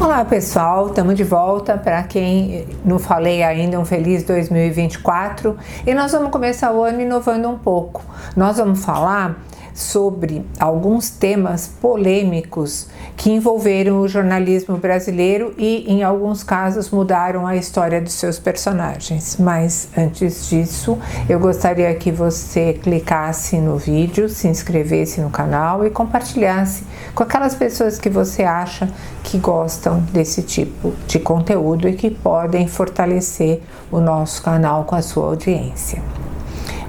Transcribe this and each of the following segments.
Olá pessoal, estamos de volta. Para quem não falei ainda, um feliz 2024 e nós vamos começar o ano inovando um pouco. Nós vamos falar sobre alguns temas polêmicos que envolveram o jornalismo brasileiro e, em alguns casos, mudaram a história dos seus personagens. Mas antes disso, eu gostaria que você clicasse no vídeo, se inscrevesse no canal e compartilhasse com aquelas pessoas que você acha que gostam desse tipo de conteúdo e que podem fortalecer o nosso canal com a sua audiência.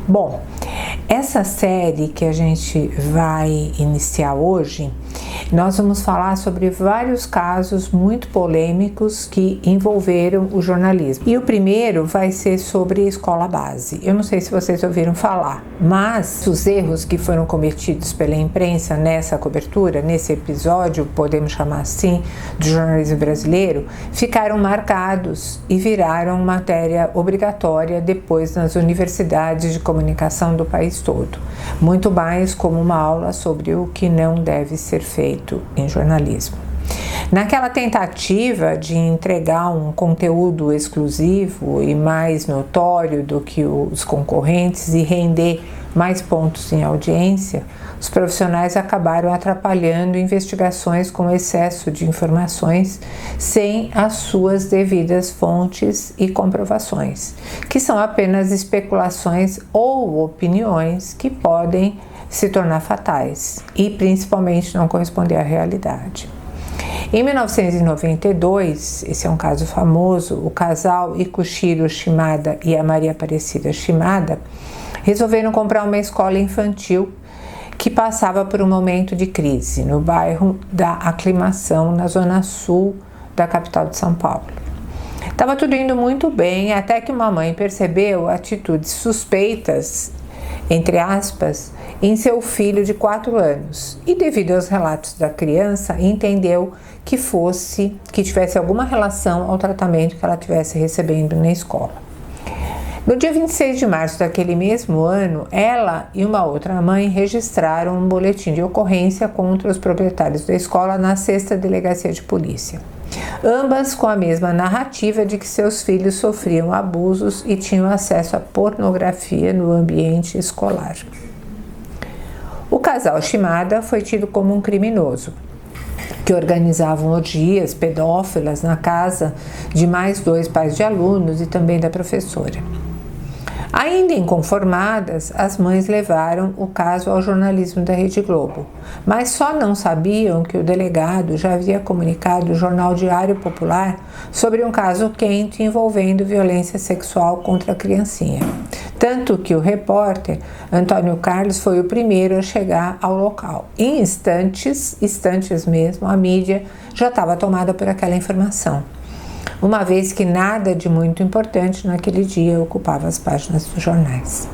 Bom, essa série que a gente vai iniciar hoje, nós vamos falar sobre vários casos muito polêmicos que envolveram o jornalismo. E o primeiro vai ser sobre a escola base. Eu não sei se vocês ouviram falar, mas os erros que foram cometidos pela imprensa nessa cobertura, nesse episódio, podemos chamar assim, do jornalismo brasileiro, ficaram marcados e viraram matéria obrigatória depois nas universidades de comunicação do país todo. Muito mais como uma aula sobre o que não deve ser feito em jornalismo. Naquela tentativa de entregar um conteúdo exclusivo e mais notório do que os concorrentes e render mais pontos em audiência, os profissionais acabaram atrapalhando investigações com excesso de informações sem as suas devidas fontes e comprovações, que são apenas especulações ou opiniões que podem se tornar fatais e principalmente não corresponder à realidade. Em 1992, esse é um caso famoso, o casal Ikushiro Shimada e a Maria Aparecida Shimada resolveram comprar uma escola infantil que passava por um momento de crise no bairro da Aclimação, na zona sul da capital de São Paulo. Estava tudo indo muito bem, até que uma mãe percebeu atitudes suspeitas, entre aspas, em seu filho de 4 anos e, devido aos relatos da criança, entendeu que tivesse alguma relação ao tratamento que ela estivesse recebendo na escola. No dia 26 de março daquele mesmo ano, ela e uma outra mãe registraram um boletim de ocorrência contra os proprietários da escola na 6ª Delegacia de Polícia. Ambas com a mesma narrativa de que seus filhos sofriam abusos e tinham acesso à pornografia no ambiente escolar. O casal Shimada foi tido como um criminoso, que organizavam orgias pedófilas na casa de mais 2 pais de alunos e também da professora. Ainda inconformadas, as mães levaram o caso ao jornalismo da Rede Globo, mas só não sabiam que o delegado já havia comunicado ao jornal Diário Popular sobre um caso quente envolvendo violência sexual contra a criancinha. Tanto que o repórter Antônio Carlos foi o primeiro a chegar ao local. Em instantes mesmo, a mídia já estava tomada por aquela informação, uma vez que nada de muito importante naquele dia ocupava as páginas dos jornais.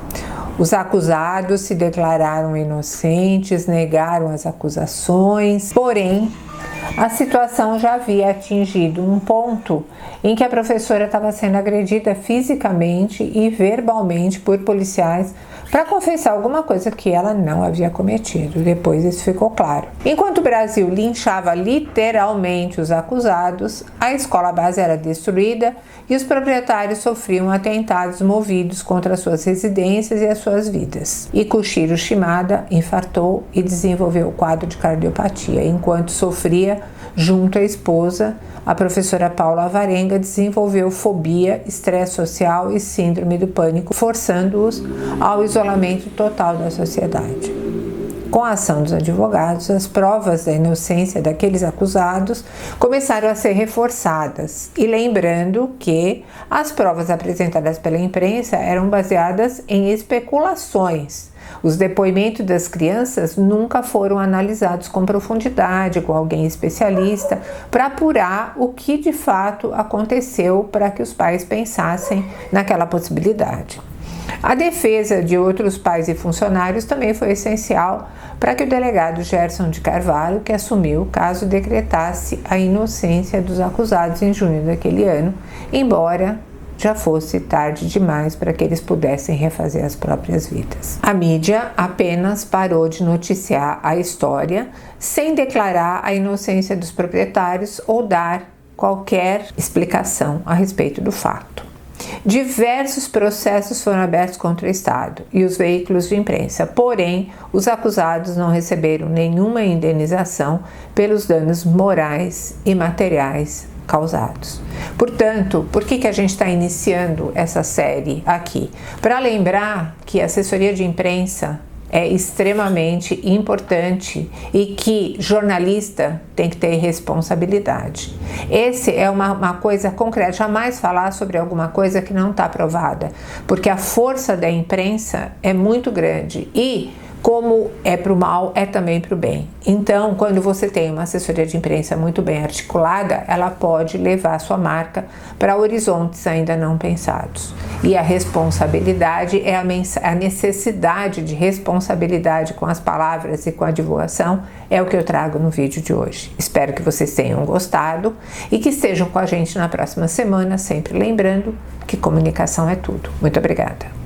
Os acusados se declararam inocentes, negaram as acusações, porém, a situação já havia atingido um ponto em que a professora estava sendo agredida fisicamente e verbalmente por policiais para confessar alguma coisa que ela não havia cometido. Depois isso ficou claro. Enquanto o Brasil linchava literalmente os acusados, a escola base era destruída e os proprietários sofriam atentados movidos contra suas residências e as suas vidas. Ikushiro Shimada infartou e desenvolveu o quadro de cardiopatia, enquanto sofria junto à esposa. A professora Paula Alvarenga desenvolveu fobia, estresse social e síndrome do pânico, forçando-os ao isolamento total da sociedade. Com a ação dos advogados, as provas da inocência daqueles acusados começaram a ser reforçadas. E lembrando que as provas apresentadas pela imprensa eram baseadas em especulações. Os depoimentos das crianças nunca foram analisados com profundidade, com alguém especialista, para apurar o que de fato aconteceu para que os pais pensassem naquela possibilidade. A defesa de outros pais e funcionários também foi essencial para que o delegado Gerson de Carvalho, que assumiu o caso, decretasse a inocência dos acusados em junho daquele ano, embora já fosse tarde demais para que eles pudessem refazer as próprias vidas. A mídia apenas parou de noticiar a história sem declarar a inocência dos proprietários ou dar qualquer explicação a respeito do fato. Diversos processos foram abertos contra o Estado e os veículos de imprensa, porém, os acusados não receberam nenhuma indenização pelos danos morais e materiais causados. Portanto, por que a gente está iniciando essa série aqui? Para lembrar que a assessoria de imprensa é extremamente importante e que jornalista tem que ter responsabilidade. Esse é uma coisa concreta, jamais falar sobre alguma coisa que não está provada, porque a força da imprensa é muito grande e como é para o mal, é também para o bem. Então, quando você tem uma assessoria de imprensa muito bem articulada, ela pode levar a sua marca para horizontes ainda não pensados. E a responsabilidade é a necessidade de responsabilidade com as palavras e com a divulgação, é o que eu trago no vídeo de hoje. Espero que vocês tenham gostado e que estejam com a gente na próxima semana, sempre lembrando que comunicação é tudo. Muito obrigada.